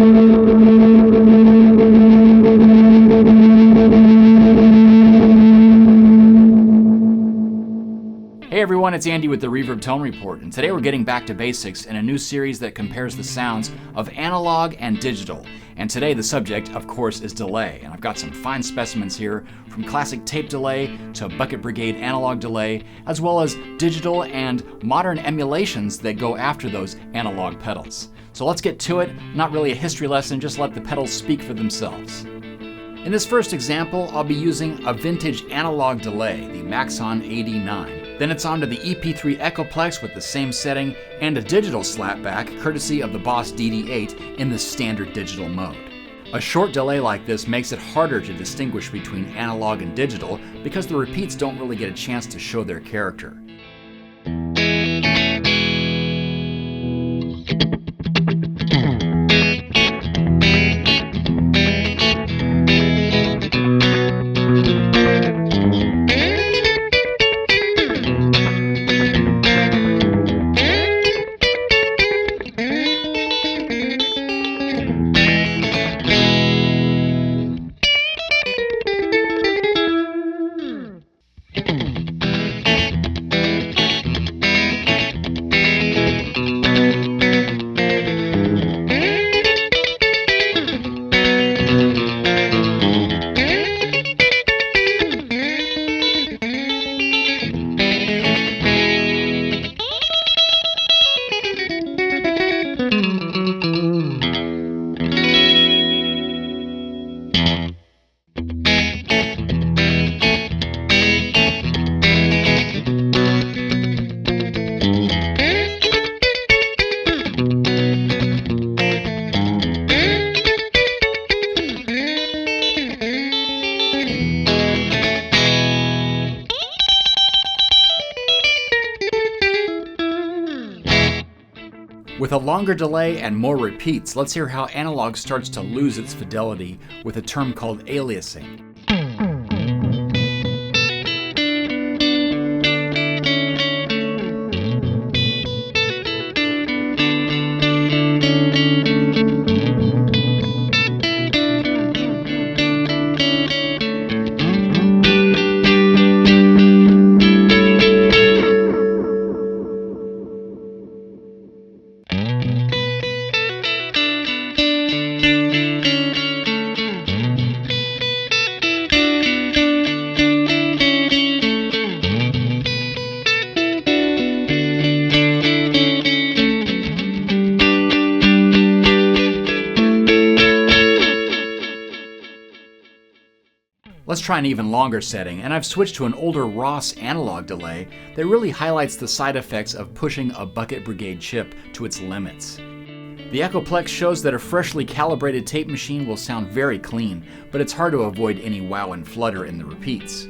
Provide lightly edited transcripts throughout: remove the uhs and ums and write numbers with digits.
Hey everyone, it's Andy with the Reverb Tone Report, and today we're getting back to basics in a new series that compares the sounds of analog and digital. And today the subject, of course, is delay. And I've got some fine specimens here, from classic tape delay to Bucket Brigade analog delay, as well as digital and modern emulations that go after those analog pedals. So let's get to it. Not really a history lesson, just let the pedals speak for themselves. In this first example, I'll be using a vintage analog delay, the Maxon AD-9. Then it's on to the EP3 Echoplex with the same setting and a digital slapback, courtesy of the Boss DD8 in the standard digital mode. A short delay like this makes it harder to distinguish between analog and digital because the repeats don't really get a chance to show their character. With a longer delay and more repeats, let's hear how analog starts to lose its fidelity with a term called aliasing. Let's try an even longer setting, and I've switched to an older Ross analog delay that really highlights the side effects of pushing a Bucket Brigade chip to its limits. The Echoplex shows that a freshly calibrated tape machine will sound very clean, but it's hard to avoid any wow and flutter in the repeats.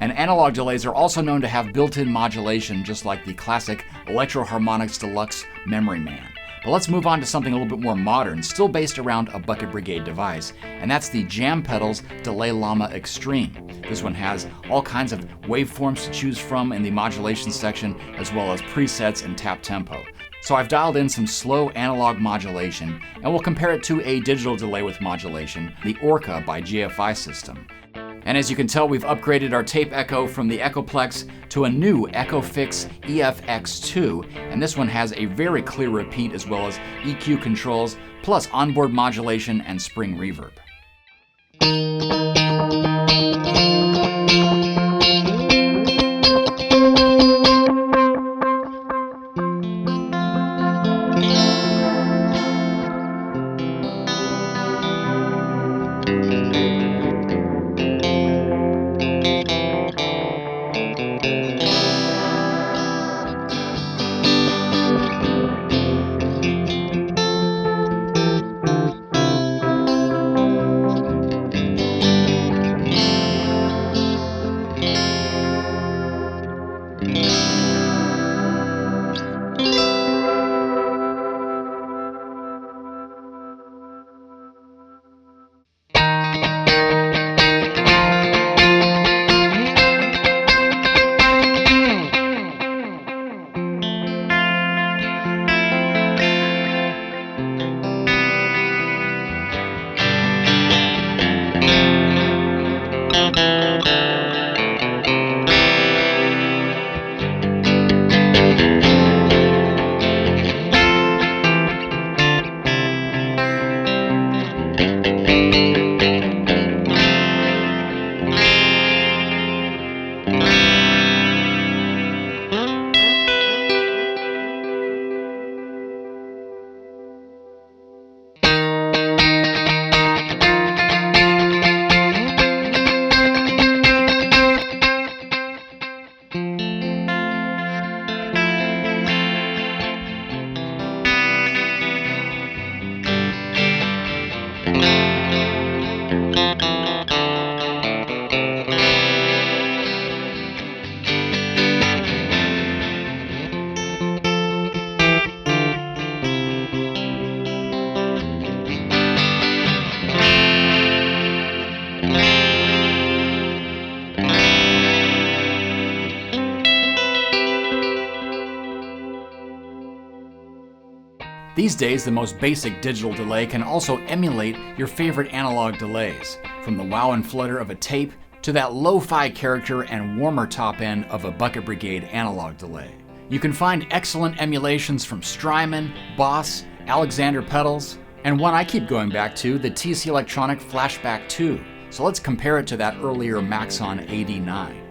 And analog delays are also known to have built-in modulation, just like the classic Electro-Harmonix Deluxe Memory Man. But let's move on to something a little bit more modern, still based around a Bucket Brigade device, and that's the Jam Pedals Delay Llama Extreme. This one has all kinds of waveforms to choose from in the modulation section, as well as presets and tap tempo. So I've dialed in some slow analog modulation, and we'll compare it to a digital delay with modulation, the Orca by GFI System. And as you can tell, we've upgraded our tape echo from the Echoplex to a new Echofix EF-X2, and this one has a very clear repeat as well as EQ controls, plus onboard modulation and spring reverb. These days, the most basic digital delay can also emulate your favorite analog delays, from the wow and flutter of a tape to that lo-fi character and warmer top end of a Bucket Brigade analog delay. You can find excellent emulations from Strymon, Boss, Alexander Pedals, and one I keep going back to, the TC Electronic Flashback 2. So let's compare it to that earlier Maxon AD9.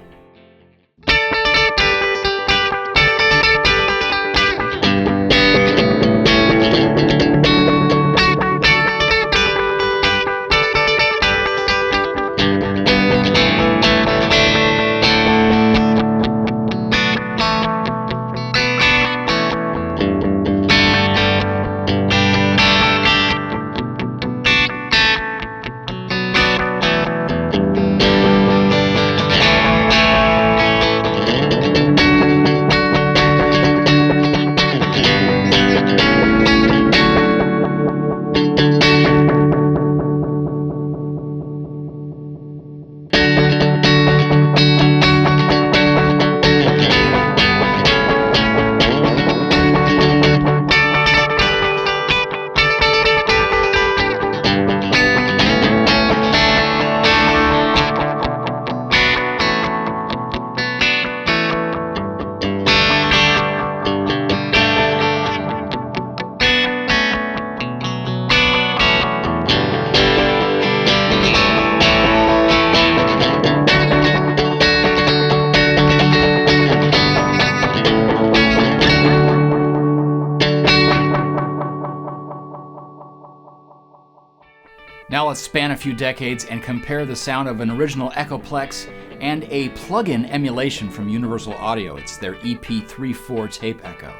Now let's span a few decades and compare the sound of an original Echoplex and a plug-in emulation from Universal Audio. It's their EP34 tape echo.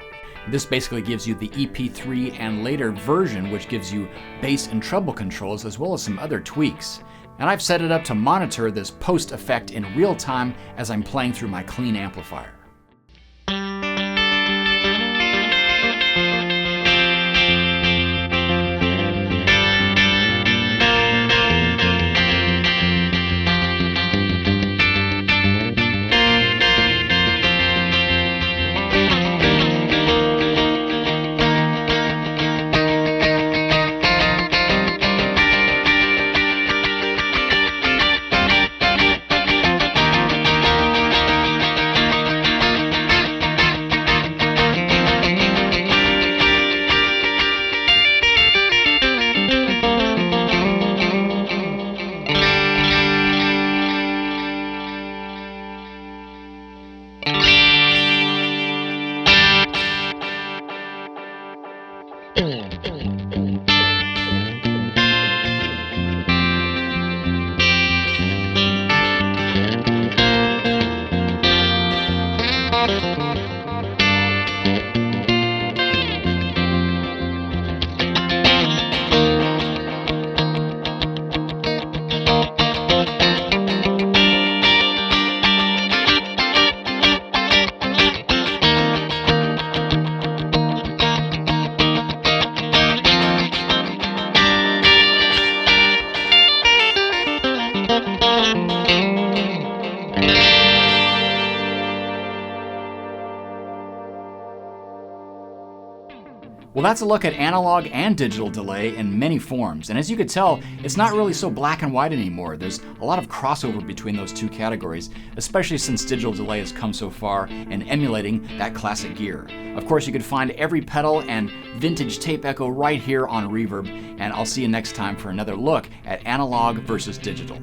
This basically gives you the EP3 and later version, which gives you bass and treble controls as well as some other tweaks. And I've set it up to monitor this post effect in real time as I'm playing through my clean amplifier. Well, that's a look at analog and digital delay in many forms, and as you could tell, it's not really so black and white anymore. There's a lot of crossover between those two categories, especially since digital delay has come so far in emulating that classic gear. Of course, you could find every pedal and vintage tape echo right here on Reverb, and I'll see you next time for another look at analog versus digital.